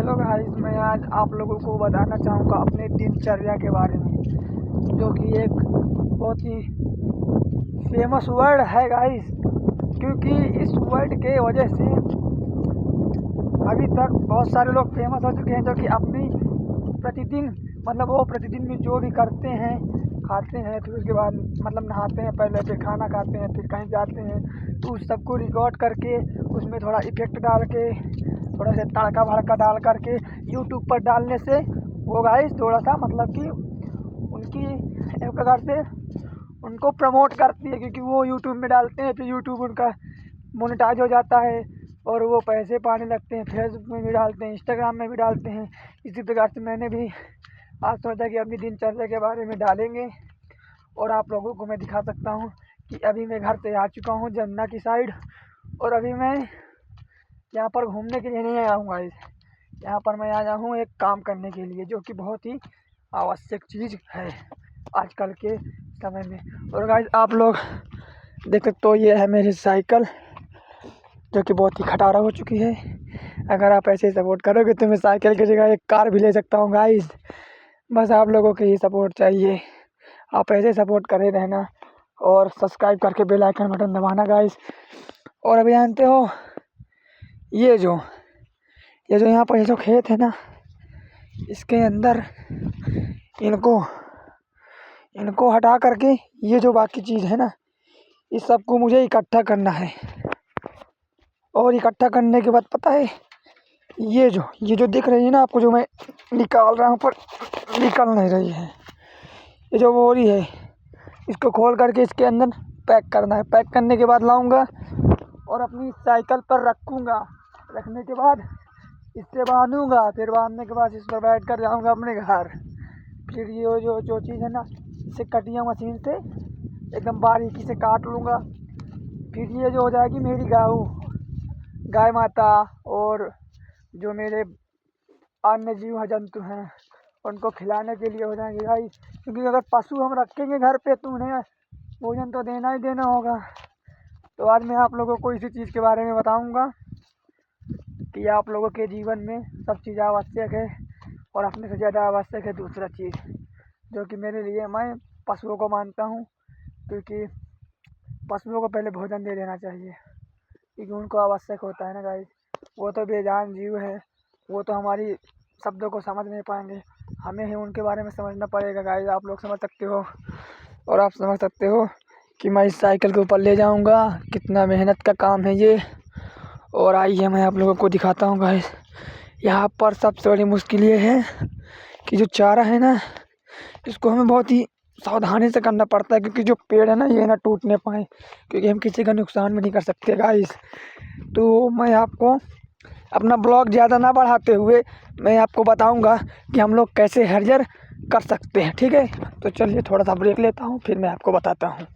Hello guys, मैं आज आप लोगों को बताना चाहूँगा अपने दिनचर्या के बारे में, जो कि एक बहुत ही फेमस वर्ड है गाइस। क्योंकि इस वर्ड के वजह से अभी तक बहुत सारे लोग फेमस हो चुके हैं, जो कि अपनी प्रतिदिन वो प्रतिदिन में जो भी करते हैं, खाते हैं, फिर उसके बाद नहाते हैं, पहले फिर खाना खाते हैं, फिर कहीं जाते हैं, तो उस सबको रिकॉर्ड करके उसमें थोड़ा इफेक्ट डाल के, थोड़ा सा तड़का भड़का डाल करके यूट्यूब पर डालने से वो गाइस थोड़ा सा कि उनकी एक प्रकार से उनको प्रमोट करती है, क्योंकि वो यूट्यूब में डालते हैं, फिर यूट्यूब उनका मोनेटाइज हो जाता है और वो पैसे पाने लगते हैं। फेसबुक में भी डालते हैं, इंस्टाग्राम में भी डालते हैं। इसी प्रकार से मैंने भी आज सोचा कि अपनी दिनचर्या के बारे में डालेंगे और आप लोगों को मैं दिखा सकता हूँ कि अभी मैं घर से आ चुका हूँ जमुना की साइड, और अभी मैं यहाँ पर घूमने के लिए नहीं आया हूँ गाइस। यहाँ पर मैं आया हूँ एक काम करने के लिए, जो कि बहुत ही आवश्यक चीज़ है आजकल के समय में। और गाइस आप लोग देख सकते हो, ये है मेरी साइकिल, जो कि बहुत ही खटारा हो चुकी है। अगर आप ऐसे सपोर्ट करोगे तो मैं साइकिल की जगह एक कार भी ले सकता हूँ गाइस। बस आप लोगों की ही सपोर्ट चाहिए, आप ऐसे सपोर्ट करे रहना और सब्सक्राइब करके बेल आइकन बटन दबाना गाइस। और अभी जानते हो, ये जो यहाँ पर ये जो खेत है ना, इसके अंदर इनको हटा करके ये जो बाकी चीज़ है ना, इस सबको मुझे इकट्ठा करना है। और इकट्ठा करने के बाद पता है, ये जो दिख रही है ना आपको, जो मैं निकाल रहा हूँ पर निकल नहीं रही है, ये जो बोरी है, इसको खोल करके इसके अंदर पैक करना है। पैक करने के बाद लाऊंगा और अपनी साइकिल पर रखूँगा। रखने के बाद इससे बांधूँगा, फिर बांधने के बाद इस पर बैठ कर जाऊँगा अपने घर। फिर ये जो चीज़ है ना, इसे कटिया मशीन से एकदम बारीकी से काट लूँगा। फिर ये जो हो जाएगी मेरी गाय माता, और जो मेरे अन्य जीव जंतु हैं उनको खिलाने के लिए हो जाएंगे गाइस। क्योंकि अगर पशु हम रखेंगे घर पे तो उन्हें भोजन तो देना ही देना होगा। तो आज मैं आप लोगों को इसी चीज़ के बारे में बताऊंगा कि आप लोगों के जीवन में सब चीज़ आवश्यक है, और अपने से ज़्यादा आवश्यक है दूसरा चीज़, जो कि मेरे लिए मैं पशुओं को मानता हूँ। क्योंकि पशुओं को पहले भोजन दे देना चाहिए, क्योंकि उनको आवश्यक होता है ना गाइस। वो तो बेजान जीव है, वो तो हमारी शब्दों को समझ नहीं पाएंगे, हमें ही उनके बारे में समझना पड़ेगा गाइस। आप लोग समझ सकते हो, और आप समझ सकते हो कि मैं इस साइकिल के ऊपर ले जाऊंगा, कितना मेहनत का काम है ये। और आइए मैं आप लोगों को दिखाता हूँ गाइस। यहाँ पर सबसे बड़ी मुश्किल ये है कि जो चारा है ना, इसको हमें बहुत ही सावधानी से करना पड़ता है, क्योंकि जो पेड़ है ना, ये ना टूटने पाए, क्योंकि हम किसी का नुकसान भी नहीं कर सकते गाइस। तो मैं आपको अपना ब्लॉग ज़्यादा ना बढ़ाते हुए मैं आपको बताऊंगा कि हम लोग कैसे हरियर कर सकते हैं, ठीक है। तो चलिए थोड़ा सा ब्रेक लेता हूँ, फिर मैं आपको बताता हूँ।